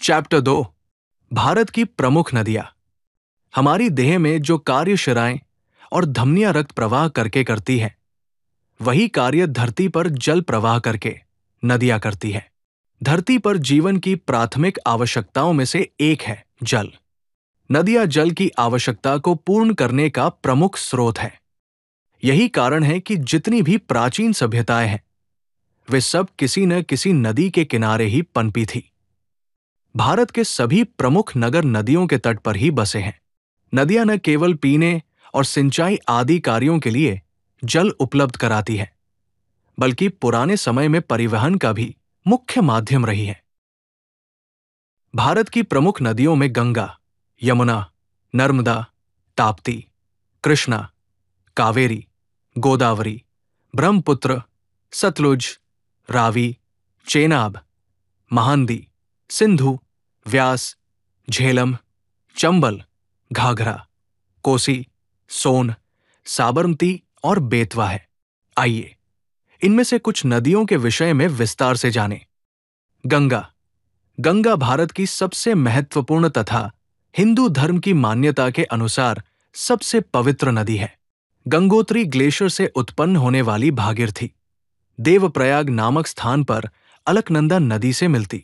Chapter 2। Bharat की प्रमुख नदियां। हमारी देह में जो कार्य शिराएं और धमनियां रक्त प्रवाह करके करती हैं, वही कार्य धरती पर जल प्रवाह करके नदियां करती है। धरती पर जीवन की प्राथमिक आवश्यकताओं में से एक है जल। नदियां जल की आवश्यकता को पूर्ण करने का प्रमुख स्रोत है। यही कारण है कि जितनी भी प्राचीन सभ्यताएं हैं, वे सब किसी न किसी नदी के किनारे ही पनपी थी। भारत के सभी प्रमुख नगर नदियों के तट पर ही बसे हैं। नदियां न केवल पीने और सिंचाई आदि कार्यों के लिए जल उपलब्ध कराती है, बल्कि पुराने समय में परिवहन का भी मुख्य माध्यम रही है। भारत की प्रमुख नदियों में गंगा, यमुना, नर्मदा, ताप्ती, कृष्णा, कावेरी, गोदावरी, ब्रह्मपुत्र, सतलुज, रावी, चेनाब, महानदी, सिंधु, व्यास, झेलम, चंबल, घाघरा, कोसी, सोन, साबरमती और बेतवा है। आइए इनमें से कुछ नदियों के विषय में विस्तार से जानें। गंगा। गंगा भारत की सबसे महत्वपूर्ण तथा हिंदू धर्म की मान्यता के अनुसार सबसे पवित्र नदी है। गंगोत्री ग्लेशियर से उत्पन्न होने वाली भागीरथी देवप्रयाग नामक स्थान पर अलकनंदा नदी से मिलती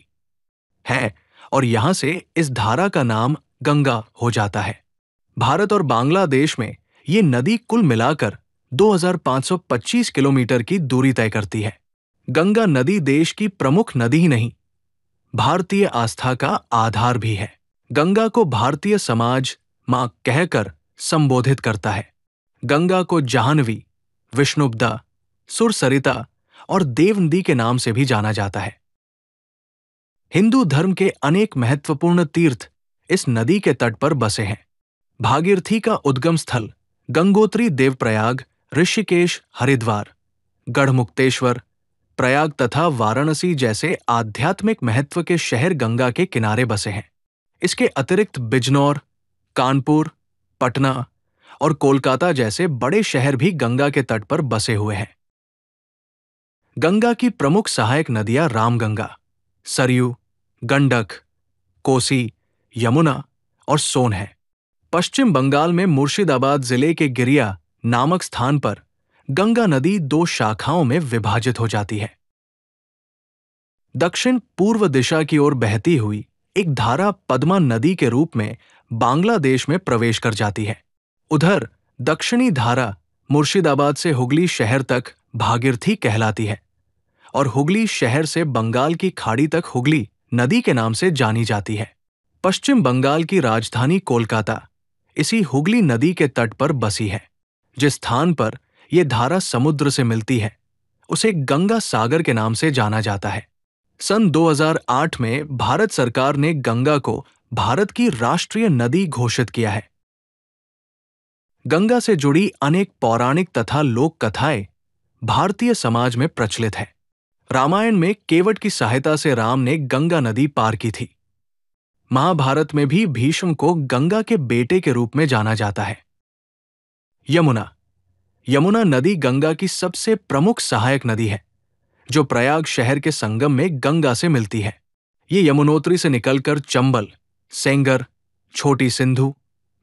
है और यहां से इस धारा का नाम गंगा हो जाता है। भारत और बांग्लादेश में ये नदी कुल मिलाकर 2525 किलोमीटर की दूरी तय करती है। गंगा नदी देश की प्रमुख नदी ही नहीं, भारतीय आस्था का आधार भी है। गंगा को भारतीय समाज मां कहकर संबोधित करता है। गंगा को जाह्नवी, विष्णुपदा, सुरसरिता और देवनदी के नाम से भी जाना जाता है। हिंदू धर्म के अनेक महत्वपूर्ण तीर्थ इस नदी के तट पर बसे हैं। भागीरथी का उद्गम स्थल गंगोत्री देवप्रयाग, ऋषिकेश, हरिद्वार, गढ़मुक्तेश्वर, प्रयाग तथा वाराणसी जैसे आध्यात्मिक महत्व के शहर गंगा के किनारे बसे हैं। इसके अतिरिक्त बिजनौर, कानपुर, पटना और कोलकाता जैसे बड़े शहर भी गंगा के तट पर बसे हुए हैं। गंगा की प्रमुख सहायक नदियां रामगंगा, सरयू, गंडक, कोसी, यमुना और सोन है। पश्चिम बंगाल में मुर्शिदाबाद जिले के गिरिया नामक स्थान पर गंगा नदी दो शाखाओं में विभाजित हो जाती है। दक्षिण पूर्व दिशा की ओर बहती हुई एक धारा पद्मा नदी के रूप में बांग्लादेश में प्रवेश कर जाती है। उधर दक्षिणी धारा मुर्शिदाबाद से हुगली शहर तक भागीरथी कहलाती है और हुगली शहर से बंगाल की खाड़ी तक हुगली नदी के नाम से जानी जाती है। पश्चिम बंगाल की राजधानी कोलकाता इसी हुगली नदी के तट पर बसी है। जिस स्थान पर यह धारा समुद्र से मिलती है, उसे गंगा सागर के नाम से जाना जाता है। सन 2008 में भारत सरकार ने गंगा को भारत की राष्ट्रीय नदी घोषित किया है। गंगा से जुड़ी अनेक पौराणिक तथा लोक कथाएं भारतीय समाज में प्रचलित है। रामायण में केवट की सहायता से राम ने गंगा नदी पार की थी। महाभारत में भी भीष्म को गंगा के बेटे के रूप में जाना जाता है। यमुना। यमुना नदी गंगा की सबसे प्रमुख सहायक नदी है, जो प्रयाग शहर के संगम में गंगा से मिलती है। ये यमुनोत्री से निकलकर चंबल, सेंगर, छोटी सिंधु,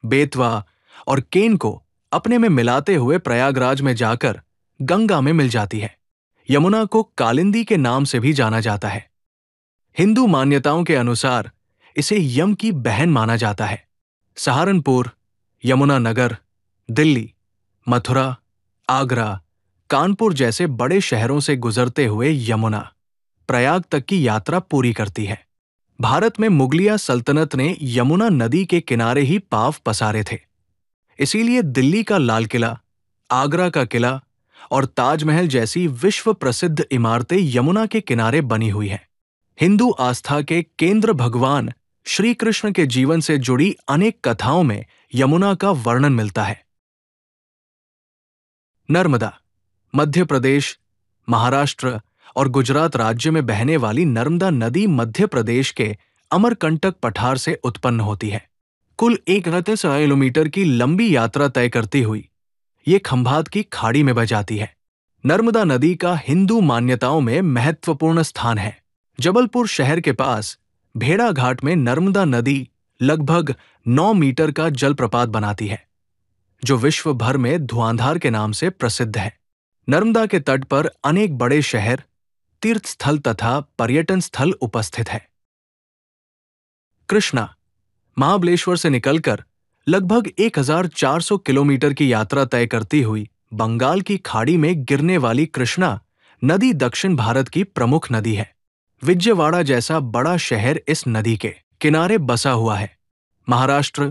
बेतवा और केन को अपने में मिलाते हुए प्रयागराज में जाकर गंगा में मिल जाती है। यमुना को कालिंदी के नाम से भी जाना जाता है। हिंदू मान्यताओं के अनुसार इसे यम की बहन माना जाता है। सहारनपुर, यमुनानगर, दिल्ली, मथुरा, आगरा, कानपुर जैसे बड़े शहरों से गुजरते हुए यमुना प्रयाग तक की यात्रा पूरी करती है। भारत में मुगलिया सल्तनत ने यमुना नदी के किनारे ही पांव पसारे थे। इसीलिए दिल्ली का लाल किला, आगरा का किला और ताजमहल जैसी विश्व प्रसिद्ध इमारतें यमुना के किनारे बनी हुई हैं। हिंदू आस्था के केंद्र भगवान श्री कृष्ण के जीवन से जुड़ी अनेक कथाओं में यमुना का वर्णन मिलता है। नर्मदा। मध्य प्रदेश, महाराष्ट्र और गुजरात राज्य में बहने वाली नर्मदा नदी मध्य प्रदेश के अमरकंटक पठार से उत्पन्न होती है। कुल 31 किलोमीटर की लंबी यात्रा तय करती हुई ये खंभात की खाड़ी में बह जाती है। नर्मदा नदी का हिंदू मान्यताओं में महत्वपूर्ण स्थान है। जबलपुर शहर के पास भेड़ाघाट में नर्मदा नदी लगभग 9 मीटर का जलप्रपात बनाती है, जो विश्व भर में धुआंधार के नाम से प्रसिद्ध है। नर्मदा के तट पर अनेक बड़े शहर, तीर्थ स्थल तथा पर्यटन स्थल उपस्थित है। कृष्णा महाबलेश्वर से निकलकर लगभग 1400 किलोमीटर की यात्रा तय करती हुई बंगाल की खाड़ी में गिरने वाली कृष्णा नदी दक्षिण भारत की प्रमुख नदी है। विजयवाड़ा जैसा बड़ा शहर इस नदी के किनारे बसा हुआ है। महाराष्ट्र,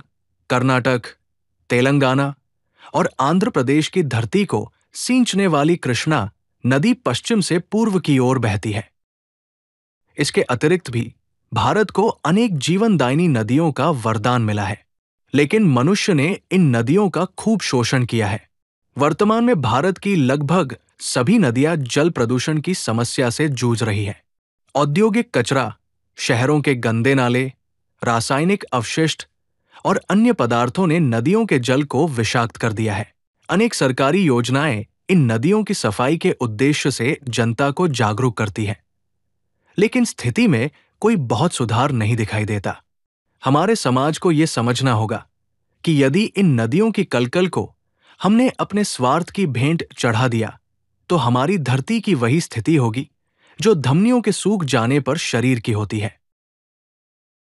कर्नाटक, तेलंगाना और आंध्र प्रदेश की धरती को सींचने वाली कृष्णा नदी पश्चिम से पूर्व की ओर बहती है। इसके अतिरिक्त भी भारत को अनेक जीवनदायिनी नदियों का वरदान मिला है, लेकिन मनुष्य ने इन नदियों का खूब शोषण किया है। वर्तमान में भारत की लगभग सभी नदियां जल प्रदूषण की समस्या से जूझ रही है। औद्योगिक कचरा, शहरों के गंदे नाले, रासायनिक अवशिष्ट और अन्य पदार्थों ने नदियों के जल को विषाक्त कर दिया है। अनेक सरकारी योजनाएं इन नदियों की सफाई के उद्देश्य से जनता को जागरूक करती है, लेकिन स्थिति में कोई बहुत सुधार नहीं दिखाई देता। हमारे समाज को यह समझना होगा कि यदि इन नदियों की कलकल को हमने अपने स्वार्थ की भेंट चढ़ा दिया, तो हमारी धरती की वही स्थिति होगी जो धमनियों के सूख जाने पर शरीर की होती है।